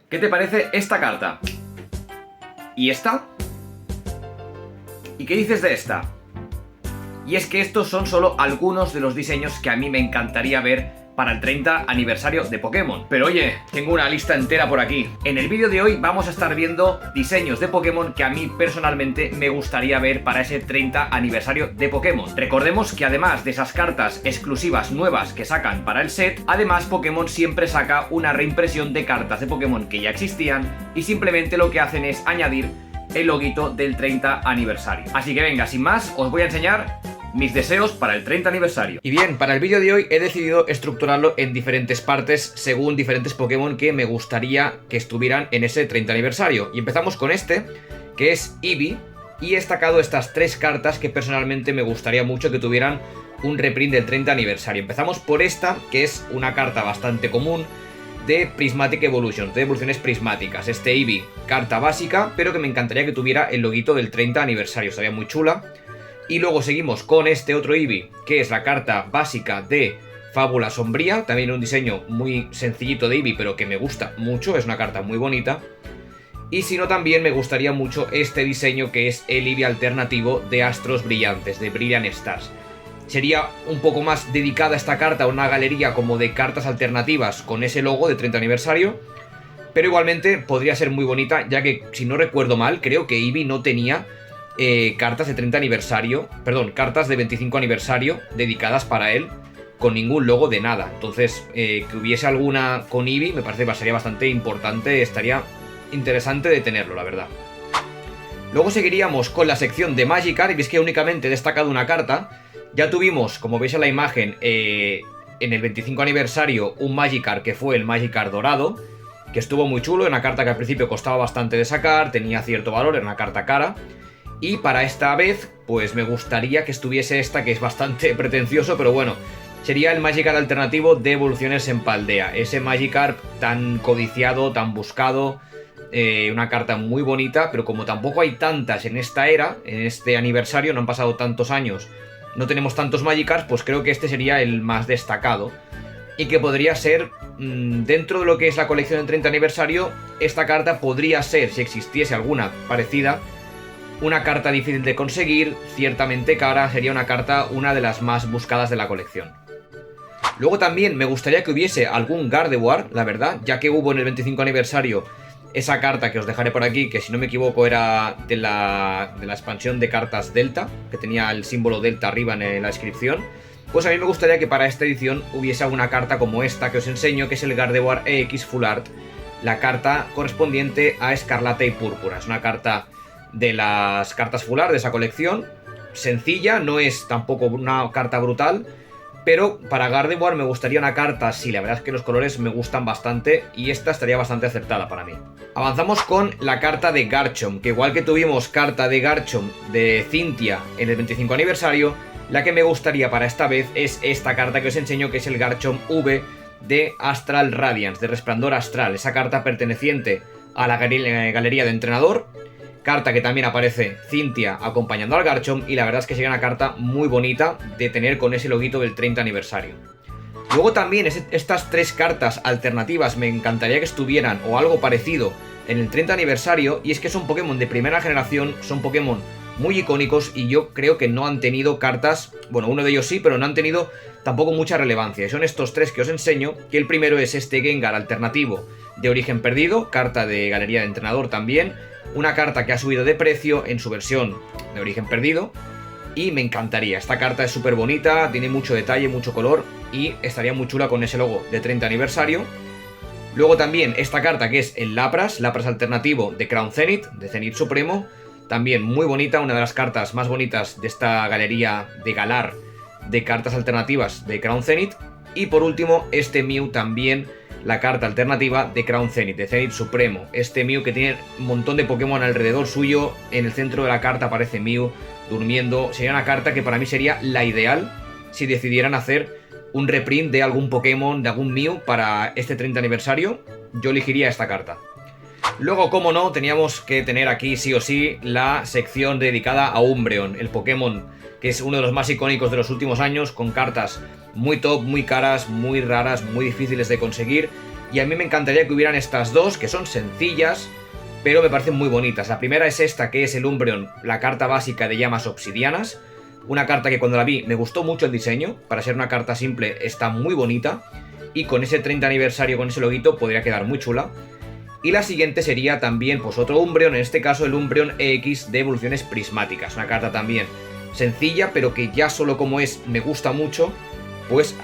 ¿Qué te parece esta carta? ¿Y esta? ¿Y qué dices de esta? Y es que estos son solo algunos de los diseños que a mí me encantaría ver para el 30 aniversario de Pokémon. Pero oye, tengo una lista entera por aquí. En el vídeo de hoy vamos a estar viendo diseños de Pokémon que a mí personalmente me gustaría ver para ese 30 aniversario de Pokémon. Recordemos que además de esas cartas exclusivas nuevas que sacan para el set, además Pokémon siempre saca una reimpresión de cartas de Pokémon que ya existían y simplemente lo que hacen es añadir el loguito del 30 aniversario. Así que venga, sin más, os voy a enseñar mis deseos para el 30 aniversario. Y bien, para el vídeo de hoy he decidido estructurarlo en diferentes partes según diferentes Pokémon que me gustaría que estuvieran en ese 30 aniversario. Y empezamos con este, que es Eevee, y he destacado estas tres cartas que personalmente me gustaría mucho que tuvieran un reprint del 30 aniversario. Empezamos por esta, que es una carta bastante común de Prismatic Evolution, de evoluciones prismáticas. Este Eevee, carta básica, pero que me encantaría que tuviera el loguito del 30 aniversario, estaría muy chula. Y luego seguimos con este otro Eevee, que es la carta básica de Fábula Sombría, también un diseño muy sencillito de Eevee, pero que me gusta mucho, es una carta muy bonita. Y si no, también me gustaría mucho este diseño que es el Eevee alternativo de Astros Brillantes, de Brilliant Stars. Sería un poco más dedicada esta carta a una galería como de cartas alternativas con ese logo de 30 aniversario, pero igualmente podría ser muy bonita, ya que, si no recuerdo mal, creo que Eevee no tenía cartas de 30 aniversario, perdón, cartas de 25 aniversario dedicadas para él, con ningún logo de nada. Entonces, que hubiese alguna con Eevee me parece que sería bastante importante, estaría interesante de tenerlo, la verdad. Luego seguiríamos con la sección de Magikarp, y es que únicamente he destacado una carta. Ya tuvimos, como veis en la imagen, en el 25 aniversario un Magikarp que fue el Magikarp dorado, que estuvo muy chulo, una carta que al principio costaba bastante de sacar, tenía cierto valor, era una carta cara. Y para esta vez, pues me gustaría que estuviese esta, que es bastante pretencioso, pero bueno, sería el Magikarp alternativo de evoluciones en Paldea. Ese Magikarp tan codiciado, tan buscado, una carta muy bonita, pero como tampoco hay tantas en esta era, en este aniversario, no han pasado tantos años, no tenemos tantos Magikarps, pues creo que este sería el más destacado. Y que podría ser, dentro de lo que es la colección del 30 aniversario, esta carta podría ser, si existiese alguna parecida, una carta difícil de conseguir, ciertamente cara, sería una carta una de las más buscadas de la colección. Luego también me gustaría que hubiese algún Gardevoir, la verdad, ya que hubo en el 25 aniversario esa carta que os dejaré por aquí, que si no me equivoco era de la expansión de cartas Delta, que tenía el símbolo Delta arriba en la descripción. Pues a mí me gustaría que para esta edición hubiese alguna carta como esta que os enseño, que es el Gardevoir EX Full Art, la carta correspondiente a Escarlata y Púrpura. Es una carta de las cartas Full Art de esa colección, sencilla, no es tampoco una carta brutal, pero para Gardevoir me gustaría una carta así, la verdad es que los colores me gustan bastante y esta estaría bastante acertada para mí. Avanzamos con la carta de Garchomp, que igual que tuvimos carta de Garchomp de Cynthia en el 25 aniversario, la que me gustaría para esta vez es esta carta que os enseño, que es el Garchomp V de Astral Radiance, de Resplandor Astral, esa carta perteneciente a la galería de entrenador. Carta que también aparece Cynthia acompañando al Garchomp, y la verdad es que sería una carta muy bonita de tener con ese loguito del 30 aniversario. Luego también estas tres cartas alternativas me encantaría que estuvieran o algo parecido en el 30 aniversario, y es que son Pokémon de primera generación, son Pokémon muy icónicos y yo creo que no han tenido cartas, bueno, uno de ellos sí, pero no han tenido tampoco mucha relevancia. Y son estos tres que os enseño, que el primero es este Gengar alternativo de Origen Perdido, carta de galería de entrenador también, una carta que ha subido de precio en su versión de Origen Perdido y me encantaría. Esta carta es súper bonita, tiene mucho detalle, mucho color y estaría muy chula con ese logo de 30 aniversario. Luego también esta carta que es el Lapras alternativo de Crown Zenith, de Zenith Supremo, también muy bonita, una de las cartas más bonitas de esta galería de Galar de cartas alternativas de Crown Zenith. Y por último este Mew también, la carta alternativa de Crown Zenith, de Zenith Supremo. Este Mew que tiene un montón de Pokémon alrededor suyo, en el centro de la carta aparece Mew durmiendo. Sería una carta que para mí sería la ideal si decidieran hacer un reprint de algún Pokémon, de algún Mew para este 30 aniversario. Yo elegiría esta carta. Luego, como no, teníamos que tener aquí sí o sí la sección dedicada a Umbreon, el Pokémon que es uno de los más icónicos de los últimos años, con cartas muy top, muy caras, muy raras, muy difíciles de conseguir, y a mí me encantaría que hubieran estas dos, que son sencillas, pero me parecen muy bonitas. La primera es esta, que es el Umbreon, la carta básica de llamas obsidianas. Una carta que cuando la vi me gustó mucho el diseño. Para ser una carta simple está muy bonita. Y con ese 30 aniversario, con ese loguito, podría quedar muy chula. Y la siguiente sería también pues otro Umbreon, en este caso el Umbreon EX de evoluciones prismáticas. Una carta también sencilla, pero que ya solo como es me gusta mucho. Pues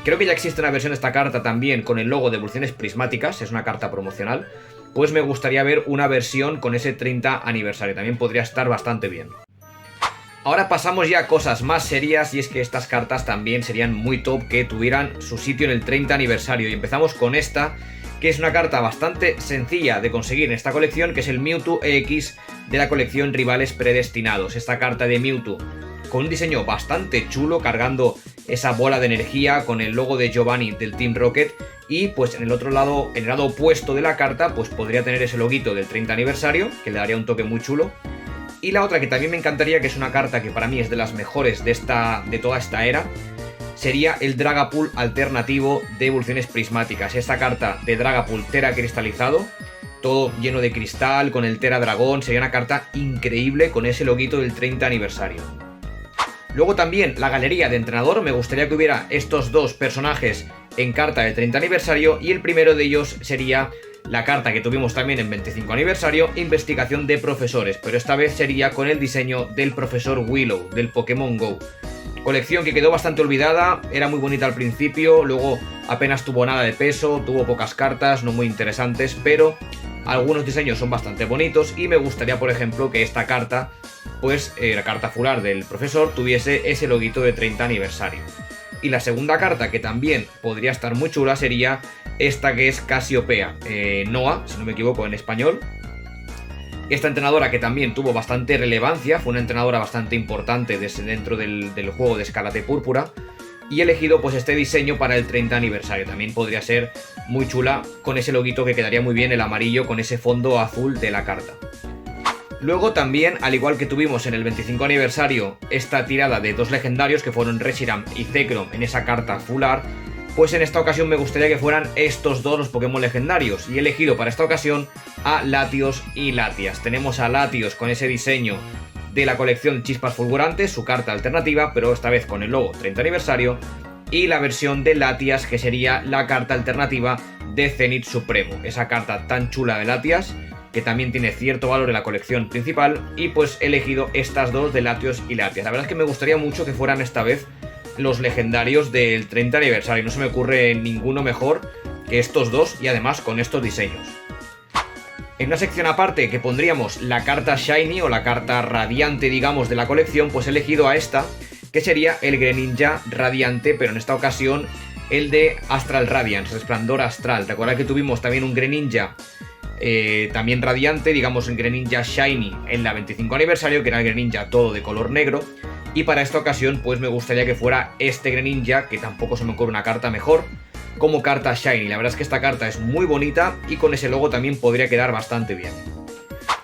creo que ya existe una versión de esta carta también con el logo de evoluciones prismáticas. Es una carta promocional. Pues me gustaría ver una versión con ese 30 aniversario. También podría estar bastante bien. Ahora pasamos ya a cosas más serias, y es que estas cartas también serían muy top que tuvieran su sitio en el 30 aniversario. Y empezamos con esta, que es una carta bastante sencilla de conseguir en esta colección, que es el Mewtwo EX de la colección Rivales Predestinados. Esta carta de Mewtwo con un diseño bastante chulo, cargando esa bola de energía con el logo de Giovanni del Team Rocket. Y pues en el otro lado, en el lado opuesto de la carta, pues podría tener ese loguito del 30 aniversario, que le daría un toque muy chulo. Y la otra que también me encantaría, que es una carta que para mí es de las mejores de toda esta era, sería el Dragapult alternativo de evoluciones prismáticas. Esta carta de Dragapult Tera cristalizado, todo lleno de cristal, con el Tera Dragón, sería una carta increíble con ese loguito del 30 aniversario. Luego también la galería de entrenador, me gustaría que hubiera estos dos personajes en carta del 30 aniversario, y el primero de ellos sería la carta que tuvimos también en 25 aniversario, Investigación de Profesores, pero esta vez sería con el diseño del profesor Willow, del Pokémon GO. Colección que quedó bastante olvidada, era muy bonita al principio, luego apenas tuvo nada de peso, tuvo pocas cartas, no muy interesantes, pero algunos diseños son bastante bonitos, y me gustaría, por ejemplo, que esta carta, pues la carta fular del profesor, tuviese ese loguito de 30 aniversario. Y la segunda carta, que también podría estar muy chula, sería esta, que es Casiopea Noa, si no me equivoco en español. Esta entrenadora que también tuvo bastante relevancia, fue una entrenadora bastante importante dentro del juego de Escarlata y Púrpura, y he elegido pues este diseño para el 30 aniversario. También podría ser muy chula con ese loguito, que quedaría muy bien el amarillo con ese fondo azul de la carta. Luego también, al igual que tuvimos en el 25 aniversario esta tirada de dos legendarios que fueron Reshiram y Zekrom en esa carta fular, pues en esta ocasión me gustaría que fueran estos dos los Pokémon legendarios, y he elegido para esta ocasión a Latios y Latias. Tenemos a Latios con ese diseño de la colección Chispas Fulgurantes, su carta alternativa, pero esta vez con el logo 30 aniversario, y la versión de Latias, que sería la carta alternativa de Zenith Supremo, esa carta tan chula de Latias, que también tiene cierto valor en la colección principal, y pues he elegido estas dos de Latios y Latias. La verdad es que me gustaría mucho que fueran esta vez los legendarios del 30 aniversario, no se me ocurre ninguno mejor que estos dos, y además con estos diseños. En una sección aparte que pondríamos la carta Shiny o la carta radiante, digamos, de la colección, pues he elegido a esta, que sería el Greninja Radiante, pero en esta ocasión el de Astral Radiance, Resplandor Astral. Recuerda que tuvimos también un Greninja también radiante, digamos un Greninja Shiny en la 25 aniversario, que era el Greninja todo de color negro, y para esta ocasión pues me gustaría que fuera este Greninja, que tampoco se me ocurre una carta mejor, como carta Shiny. La verdad es que esta carta es muy bonita, y con ese logo también podría quedar bastante bien.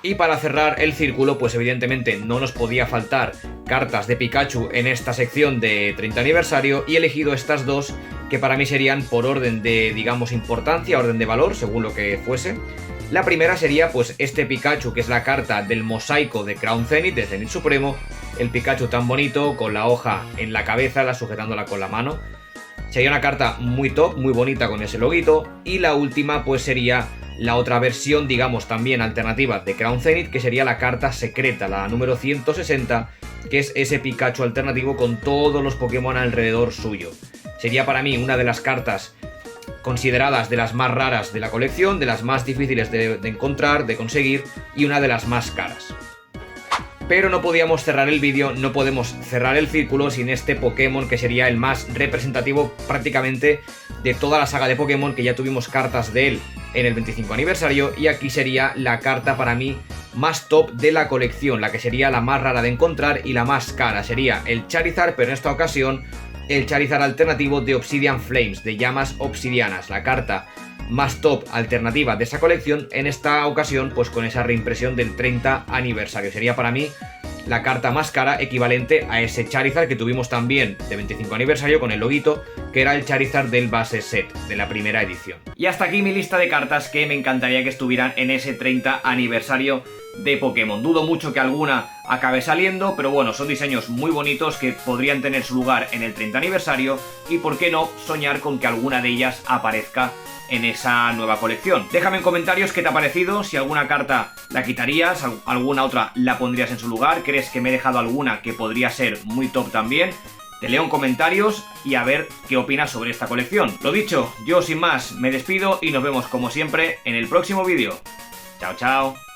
Y para cerrar el círculo, pues evidentemente no nos podía faltar cartas de Pikachu en esta sección de 30 aniversario, y he elegido estas dos, que para mí serían por orden de, digamos, importancia, orden de valor, según lo que fuese. La primera sería pues este Pikachu, que es la carta del mosaico de Crown Zenith, de Zenith Supremo, el Pikachu tan bonito, con la hoja en la cabeza, sujetándola con la mano. Sería una carta muy top, muy bonita con ese loguito. Y la última pues sería la otra versión, digamos, también alternativa de Crown Zenith, que sería la carta secreta, la número 160, que es ese Pikachu alternativo con todos los Pokémon alrededor suyo. Sería para mí una de las cartas consideradas de las más raras de la colección, de las más difíciles de encontrar, de conseguir, y una de las más caras. Pero no podíamos cerrar el vídeo, no podemos cerrar el círculo sin este Pokémon, que sería el más representativo prácticamente de toda la saga de Pokémon, que ya tuvimos cartas de él en el 25 aniversario, y aquí sería la carta para mí más top de la colección, la que sería la más rara de encontrar y la más cara. Sería el Charizard, pero en esta ocasión el Charizard alternativo de Obsidian Flames, de llamas obsidianas, la carta más top alternativa de esta colección, en esta ocasión pues con esa reimpresión del 30 aniversario. Sería para mí la carta más cara, equivalente a ese Charizard que tuvimos también de 25 aniversario con el loguito, que que era el Charizard del base set, de la primera edición. Y hasta aquí mi lista de cartas que me encantaría que estuvieran en ese 30 aniversario de Pokémon. Dudo mucho que alguna acabe saliendo, pero bueno, son diseños muy bonitos que podrían tener su lugar en el 30 aniversario y por qué no soñar con que alguna de ellas aparezca en esa nueva colección. Déjame en comentarios qué te ha parecido, si alguna carta la quitarías, alguna otra la pondrías en su lugar, crees que me he dejado alguna que podría ser muy top también. Te leo en comentarios y a ver qué opinas sobre esta colección. Lo dicho, yo sin más me despido y nos vemos como siempre en el próximo vídeo. Chao, chao.